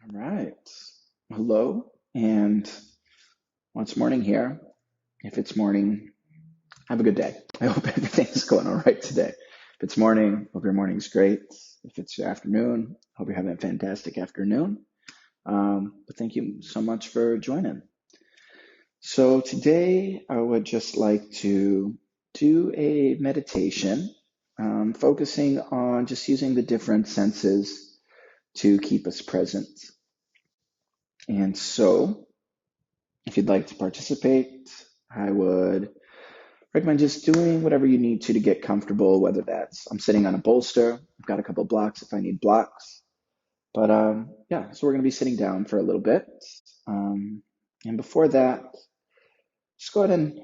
All right. Hello. And it's morning here. If it's morning, have a good day. I hope everything's going all right today. If it's morning, hope your morning's great. If it's your afternoon, hope you're having a fantastic afternoon. But thank you so much for joining. So today I would just like to do a meditation, focusing on just using the different senses to keep us present. And so if you'd like to participate, I would recommend just doing whatever you need to get comfortable, whether that's I'm sitting on a bolster, I've got a couple blocks if I need blocks. But yeah, so we're going to be sitting down for a little bit. And before that, just go ahead and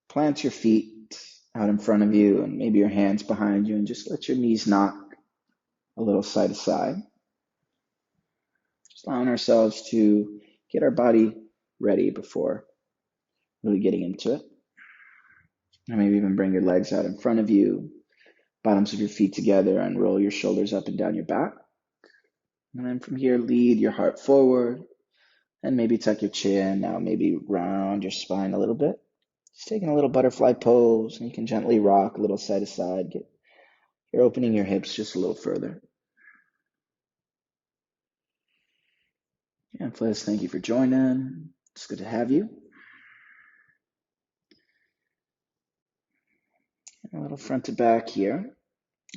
plant your feet out in front of you and maybe your hands behind you and just let your knees knock a little side to side. Just allowing ourselves to get our body ready before really getting into it. And maybe even bring your legs out in front of you, bottoms of your feet together, and roll your shoulders up and down your back. And then from here, lead your heart forward and maybe tuck your chin. Now maybe round your spine a little bit. Just taking a little butterfly pose, and you can gently rock a little side to side. You're opening your hips just a little further. And Fliss, thank you for joining. It's good to have you. And a little front to back here,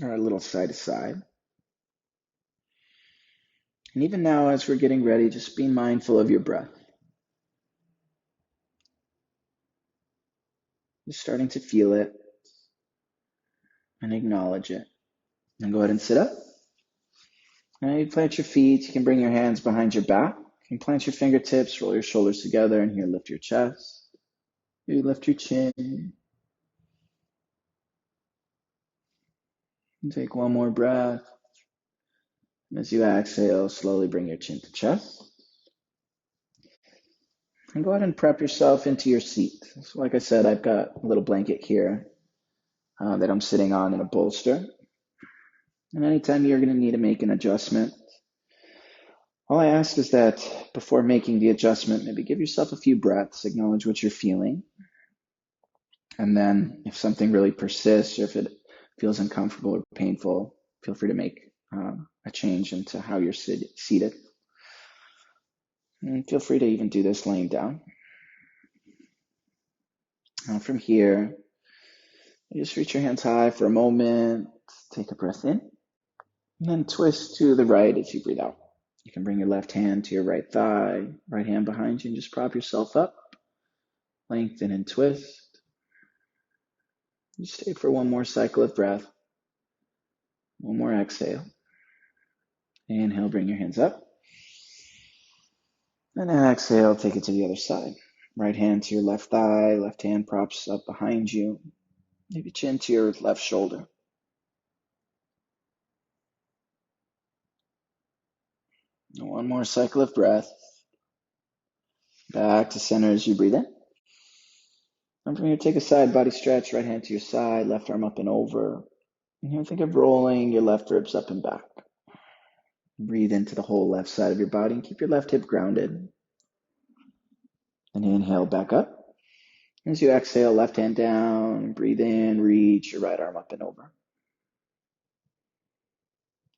or a little side to side. And even now, as we're getting ready, just be mindful of your breath. Just starting to feel it and acknowledge it. And go ahead and sit up. And you plant your feet. You can bring your hands behind your back. You can plant your fingertips, roll your shoulders together, and here lift your chest. You lift your chin. And take one more breath. And as you exhale, slowly bring your chin to chest. And go ahead and prep yourself into your seat. So like I said, I've got a little blanket here that I'm sitting on in a bolster. And anytime you're going to need to make an adjustment, all I ask is that before making the adjustment, maybe give yourself a few breaths, acknowledge what you're feeling. And then if something really persists or if it feels uncomfortable or painful, feel free to make a change into how you're seated. And feel free to even do this laying down. Now from here, you just reach your hands high for a moment, take a breath in, and then twist to the right as you breathe out. You can bring your left hand to your right thigh, right hand behind you, and just prop yourself up, lengthen and twist. You stay for one more cycle of breath, one more exhale. Inhale, bring your hands up. And then exhale, take it to the other side. Right hand to your left thigh, left hand props up behind you. Maybe chin to your left shoulder. And one more cycle of breath. Back to center as you breathe in. And from here, take a side body stretch, right hand to your side, left arm up and over. And here, think of rolling your left ribs up and back. Breathe into the whole left side of your body and keep your left hip grounded. And inhale back up. As you exhale, left hand down, breathe in, reach your right arm up and over.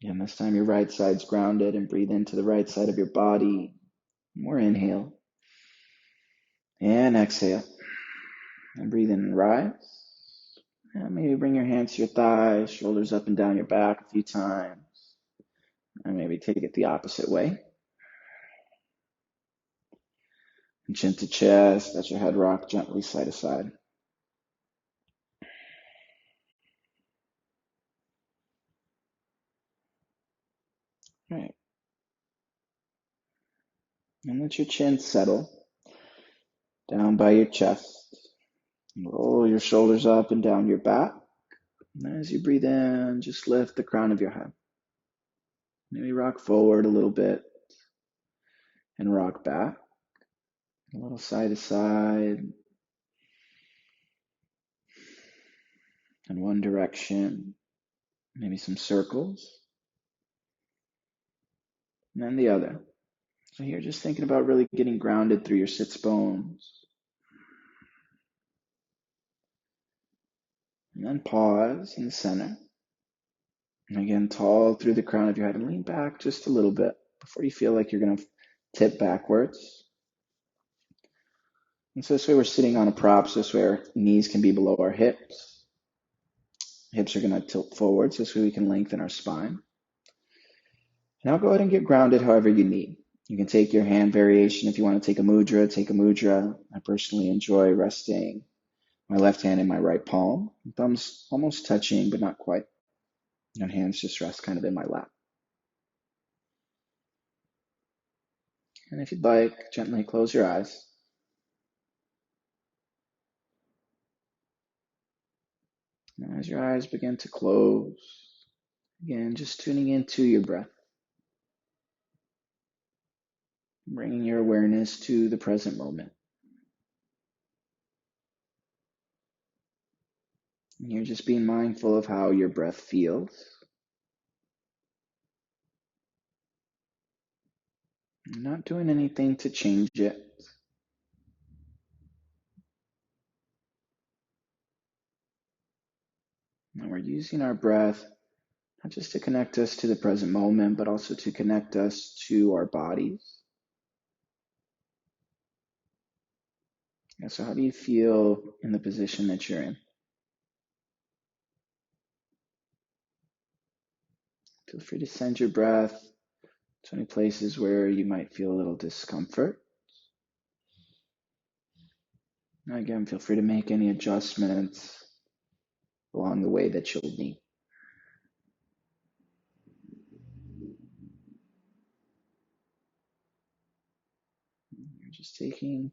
Again, this time your right side's grounded and breathe into the right side of your body. More inhale. And exhale. And breathe in and rise. And maybe bring your hands to your thighs, shoulders up and down your back a few times. And maybe take it the opposite way. And chin to chest, let your head rock gently side to side. All right. And let your chin settle down by your chest. And roll your shoulders up and down your back. And as you breathe in, just lift the crown of your head. Maybe rock forward a little bit and rock back. A little side to side. In one direction. Maybe some circles. And then the other. So here, just thinking about really getting grounded through your sits bones. And then pause in the center. And again, tall through the crown of your head, and lean back just a little bit before you feel like you're going to tip backwards. And so this way we're sitting on a prop, so this way our knees can be below our hips. Hips are going to tilt forward, so this way we can lengthen our spine. Now go ahead and get grounded however you need. You can take your hand variation. If you want to take a mudra, take a mudra. I personally enjoy resting my left hand in my right palm. Thumbs almost touching, but not quite. And hands just rest kind of in my lap. And if you'd like, gently close your eyes. And as your eyes begin to close, again, just tuning into your breath. Bringing your awareness to the present moment. And you're just being mindful of how your breath feels. You're not doing anything to change it. And we're using our breath not just to connect us to the present moment, but also to connect us to our bodies. And so how do you feel in the position that you're in? Feel free to send your breath to any places where you might feel a little discomfort. And again, feel free to make any adjustments along the way that you'll need. You're just taking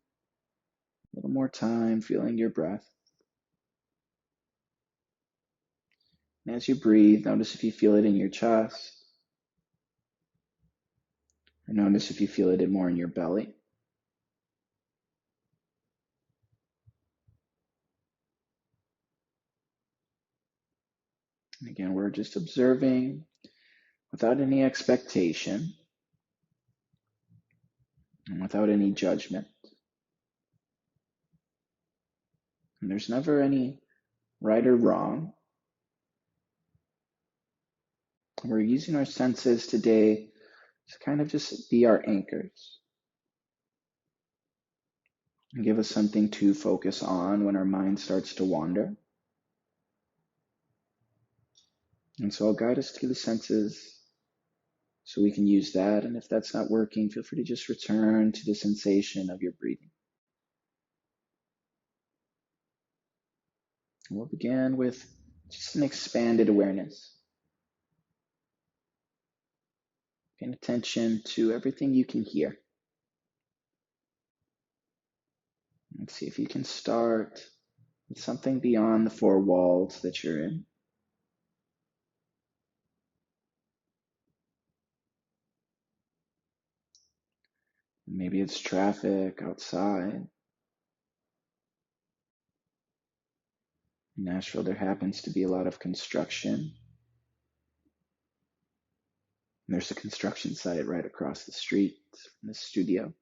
a little more time, feeling your breath. And as you breathe, notice if you feel it in your chest, or notice if you feel it more in your belly. And again, we're just observing without any expectation and without any judgment. And there's never any right or wrong. We're using our senses today to kind of just be our anchors and give us something to focus on when our mind starts to wander. And so I'll guide us through the senses so we can use that. And if that's not working, feel free to just return to the sensation of your breathing. And we'll begin with just an expanded awareness. Paying attention to everything you can hear. Let's see if you can start with something beyond the four walls that you're in. Maybe it's traffic outside. In Nashville, there happens to be a lot of construction. And there's a construction site right across the street from the studio.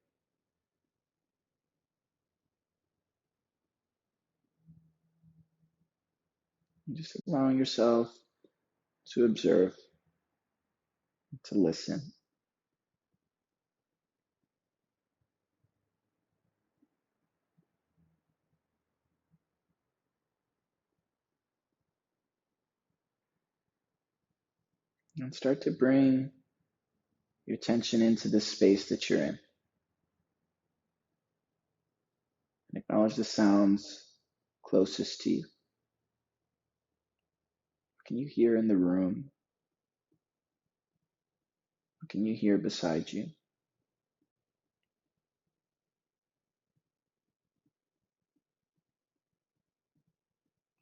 And just allowing yourself to observe, to listen. And start to bring your attention into the space that you're in. And acknowledge the sounds closest to you. What can you hear in the room? What can you hear beside you?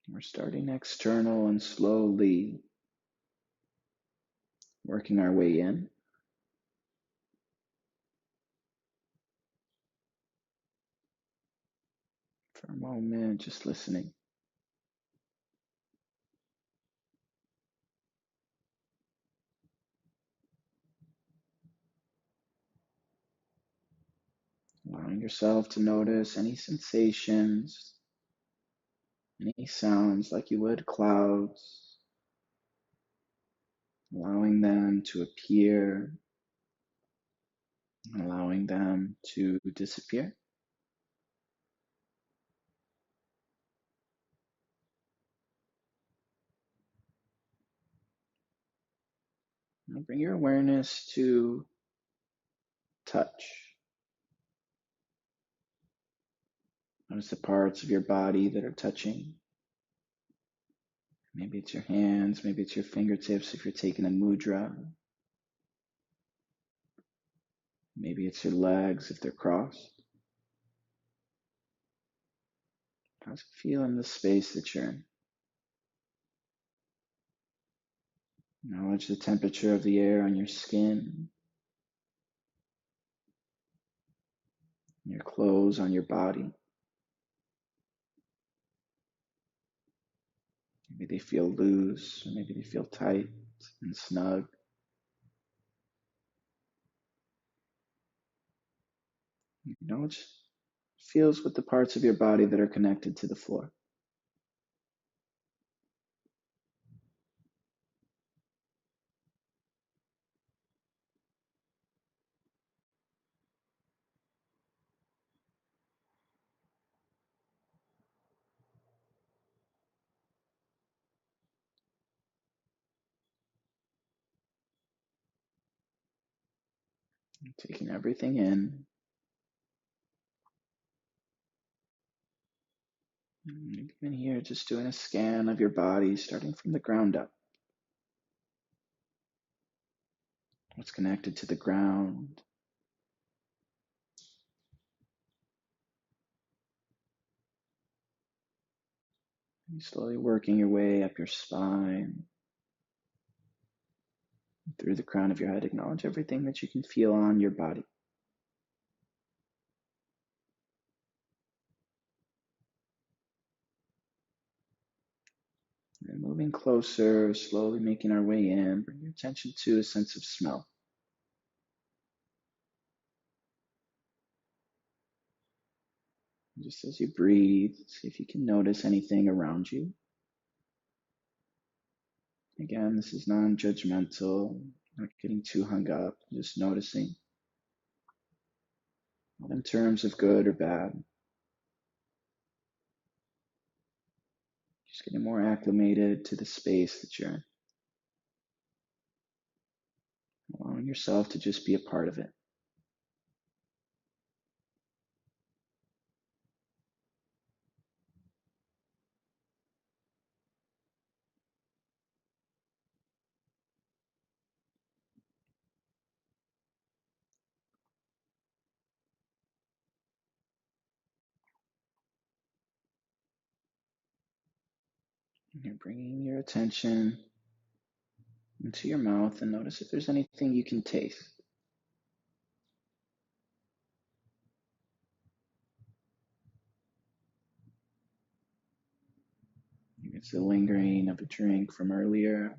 We're starting external and slowly working our way in. For a moment, just listening. Allowing yourself to notice any sensations, any sounds like you would clouds, allowing them to appear, allowing them to disappear. Now bring your awareness to touch. Notice the parts of your body that are touching. Maybe it's your hands, maybe it's your fingertips if you're taking a mudra. Maybe it's your legs if they're crossed. How's it feel in the space that you're in? Acknowledge the temperature of the air on your skin, your clothes on your body. Maybe they feel loose, or maybe they feel tight and snug. Acknowledge feels with the parts of your body that are connected to the floor. Taking everything in. Maybe even here, just doing a scan of your body, starting from the ground up. What's connected to the ground? And slowly working your way up your spine, through the crown of your head. Acknowledge everything that you can feel on your body. And moving closer, slowly making our way in, bring your attention to a sense of smell. Just as you breathe, see if you can notice anything around you. Again, this is non-judgmental, not getting too hung up, just noticing, not in terms of good or bad. Just getting more acclimated to the space that you're in. Allowing yourself to just be a part of it. And you're bringing your attention into your mouth and notice if there's anything you can taste. Maybe it's the lingering of a drink from earlier,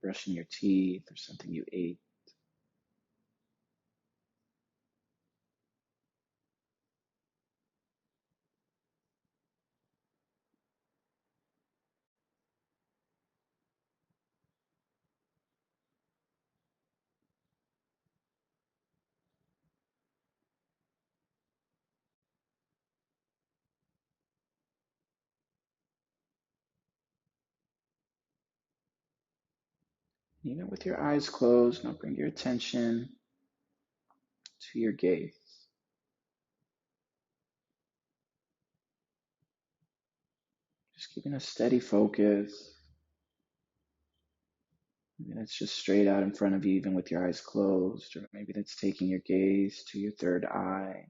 brushing your teeth, or something you ate. Even with your eyes closed, now bring your attention to your gaze. Just keeping a steady focus. Maybe that's just straight out in front of you, even with your eyes closed, or maybe that's taking your gaze to your third eye.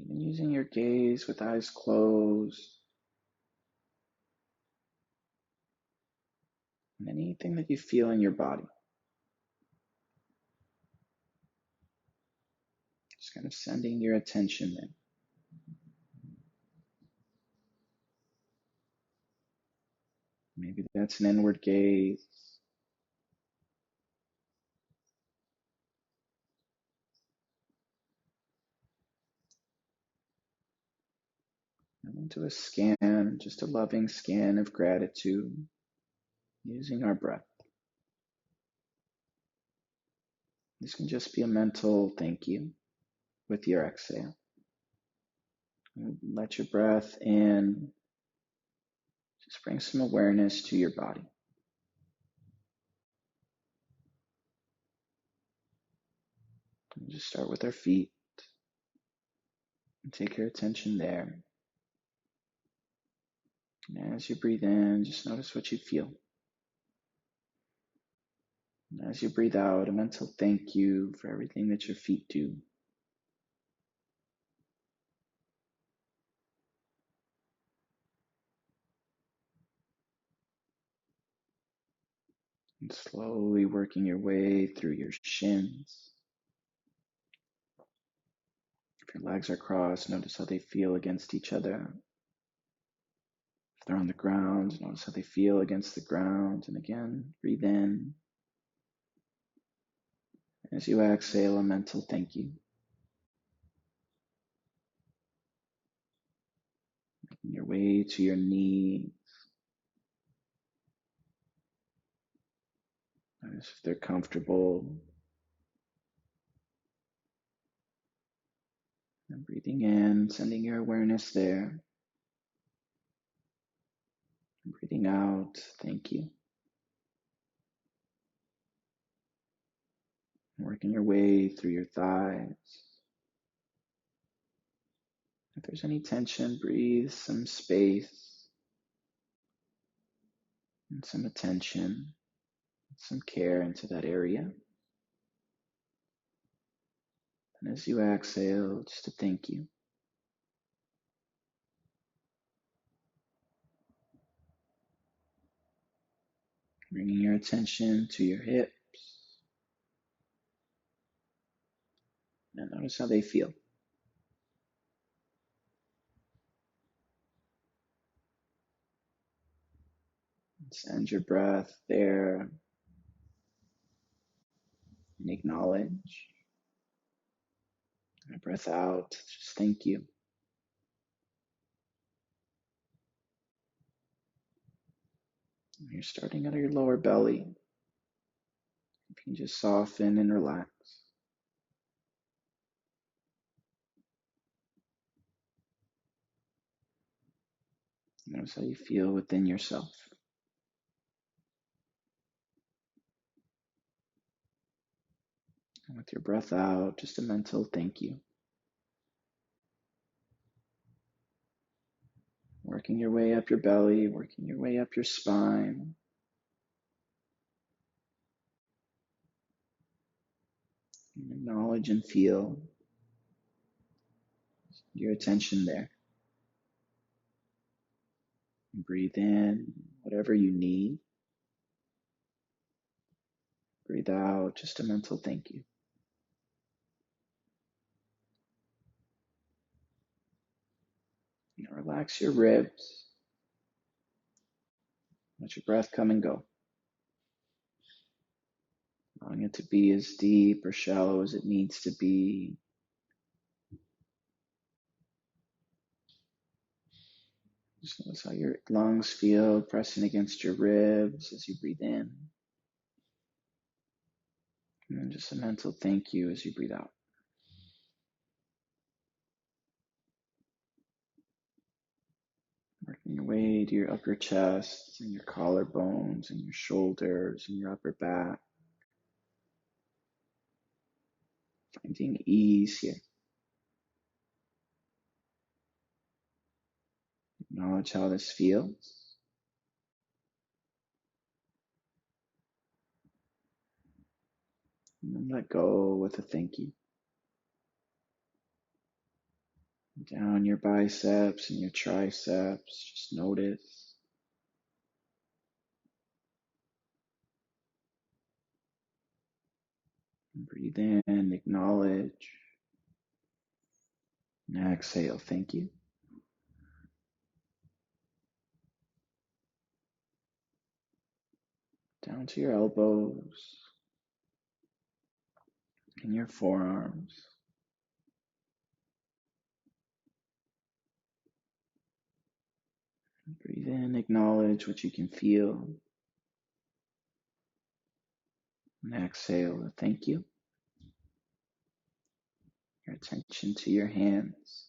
Even using your gaze with eyes closed. And anything that you feel in your body. Just kind of sending your attention in. Maybe that's an inward gaze. And into a scan, just a loving scan of gratitude using our breath. This can just be a mental thank you with your exhale. Let your breath in just bring some awareness to your body. And just start with our feet and take your attention there. And as you breathe in, just notice what you feel. And as you breathe out, a mental thank you for everything that your feet do. And slowly working your way through your shins. If your legs are crossed, notice how they feel against each other. If they're on the ground, notice how they feel against the ground. And again, breathe in. As you exhale, a mental thank you. Making your way to your knees. Notice if they're comfortable. And breathing in, sending your awareness there. And breathing out, thank you. And working your way through your thighs. If there's any tension, breathe some space and some attention, some care into that area. And as you exhale, just a thank you. Bringing your attention to your hips. And notice how they feel. Send your breath there and acknowledge. And a breath out, just thank you. And you're starting at your lower belly. You can just soften and relax. Notice how you feel within yourself. And with your breath out, just a mental thank you. Working your way up your belly, working your way up your spine. And acknowledge and feel your attention there. And breathe in whatever you need. Breathe out, just a mental thank you. Now relax your ribs. Let your breath come and go. Allowing it to be as deep or shallow as it needs to be. Just notice how your lungs feel pressing against your ribs as you breathe in. And then just a mental thank you as you breathe out. Working your way to your upper chest and your collarbones and your shoulders and your upper back. Finding ease here. Acknowledge how this feels. And then let go with a thank you. Down your biceps and your triceps. Just notice. And breathe in, acknowledge. And exhale, thank you. down to your elbows and your forearms. Breathe in, acknowledge what you can feel. And exhale, thank you. Your attention to your hands,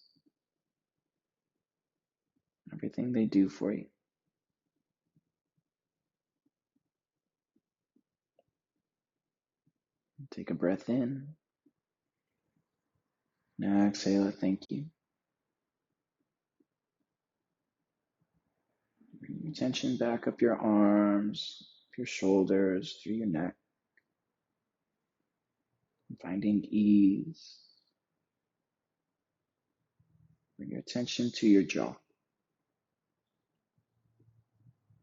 everything they do for you. Take a breath in. Now exhale, thank you. Bring your attention back up your arms, up your shoulders, through your neck. Finding ease. Bring your attention to your jaw.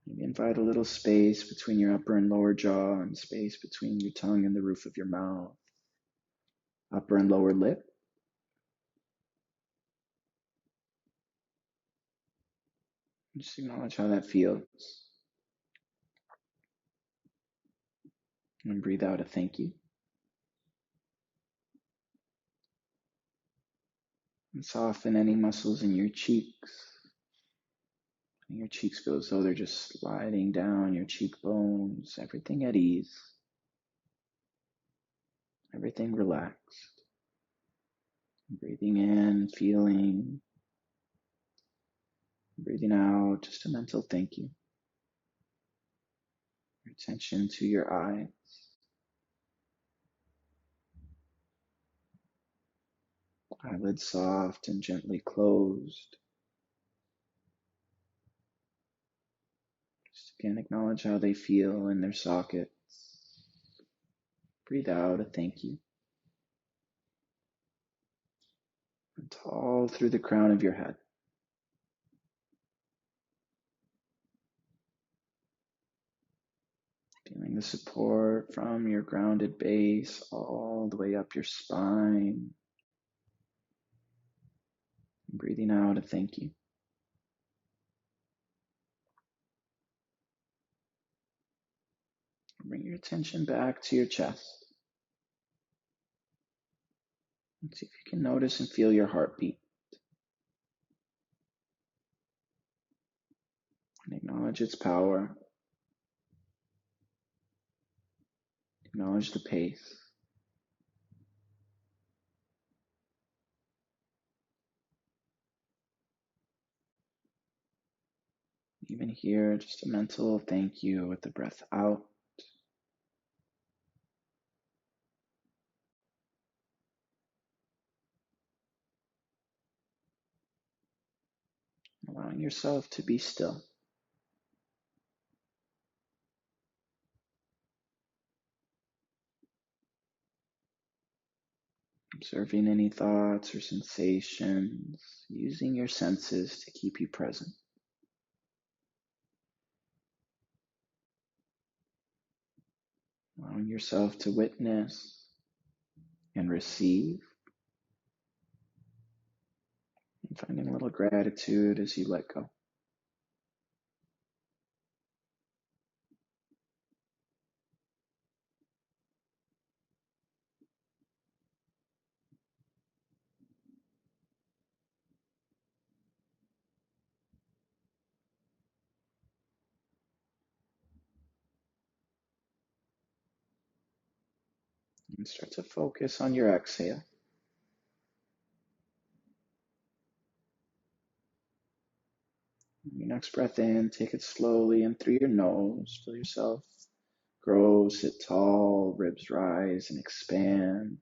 Maybe invite a little space between your upper and lower jaw and space between your tongue and the roof of your mouth. Upper and lower lip. Just acknowledge how that feels. And breathe out a thank you. And soften any muscles in your cheeks. And your cheeks feel as though they're just sliding down your cheekbones. Everything at ease. Everything relaxed. Breathing in, feeling. Breathing out, just a mental thank you. Your attention to your eyes. Eyelids soft and gently closed. Just again, acknowledge how they feel in their sockets. Breathe out a thank you. And all through the crown of your head. Feeling the support from your grounded base all the way up your spine. And breathing out a thank you. Bring your attention back to your chest. And see if you can notice and feel your heartbeat. And acknowledge its power. Acknowledge the pace. Even here, just a mental thank you with the breath out. Allowing yourself to be still. Observing any thoughts or sensations, using your senses to keep you present. Allowing yourself to witness and receive. And finding a little gratitude as you let go. And start to focus on your exhale. Your next breath in, take it slowly in through your nose. Feel yourself grow, sit tall, ribs rise and expand.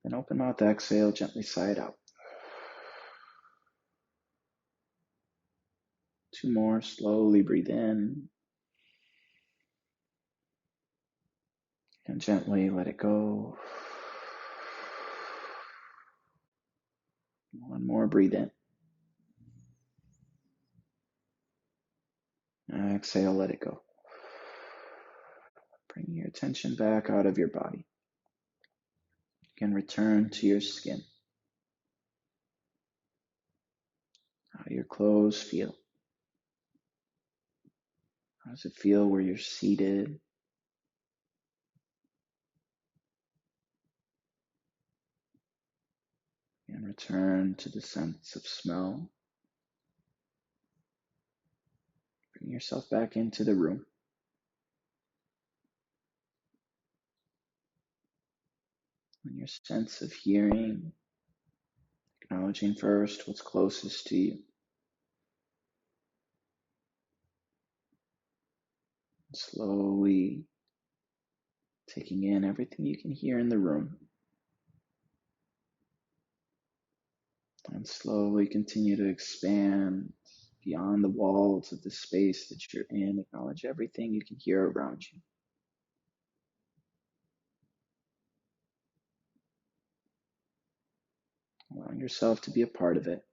Then open mouth, exhale, gently sigh it out. 2 more, slowly breathe in. And gently let it go. 1 more, breathe in. Exhale, let it go. Bring your attention back out of your body. Again, return to your skin. How do your clothes feel? How does it feel where you're seated? And return to the sense of smell. Bring yourself back into the room. And your sense of hearing, acknowledging first what's closest to you. Slowly taking in everything you can hear in the room. And slowly continue to expand beyond the walls of the space that you're in. Acknowledge everything you can hear around you. Allowing yourself to be a part of it.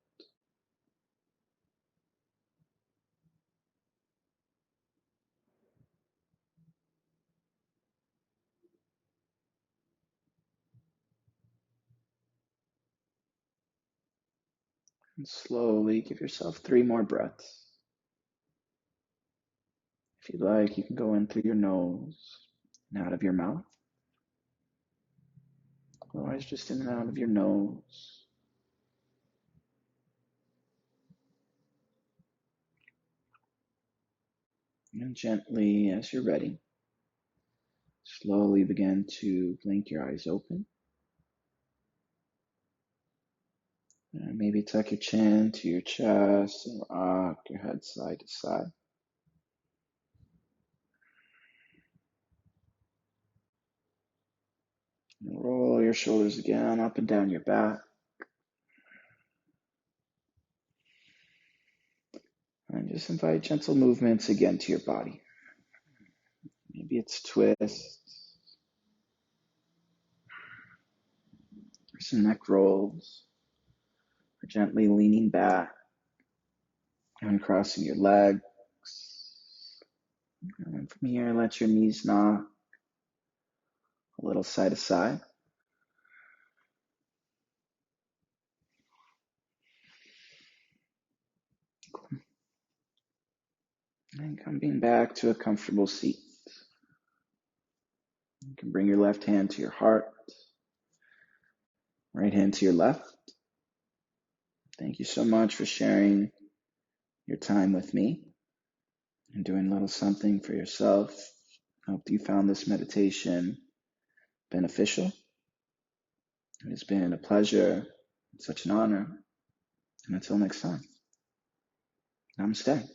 And slowly give yourself 3 more breaths. If you'd like, you can go in through your nose and out of your mouth. Otherwise, just in and out of your nose. And gently, as you're ready, slowly begin to blink your eyes open. And maybe tuck your chin to your chest and rock your head side to side. And roll your shoulders again up and down your back. And just invite gentle movements again to your body. Maybe it's twists or some neck rolls, or gently leaning back, uncrossing your legs. And from here, let your knees knock a little side to side. And coming back to a comfortable seat. You can bring your left hand to your heart, right hand to your left. Thank you so much for sharing your time with me and doing a little something for yourself. I hope you found this meditation beneficial. It has been a pleasure, such an honor. And until next time, namaste.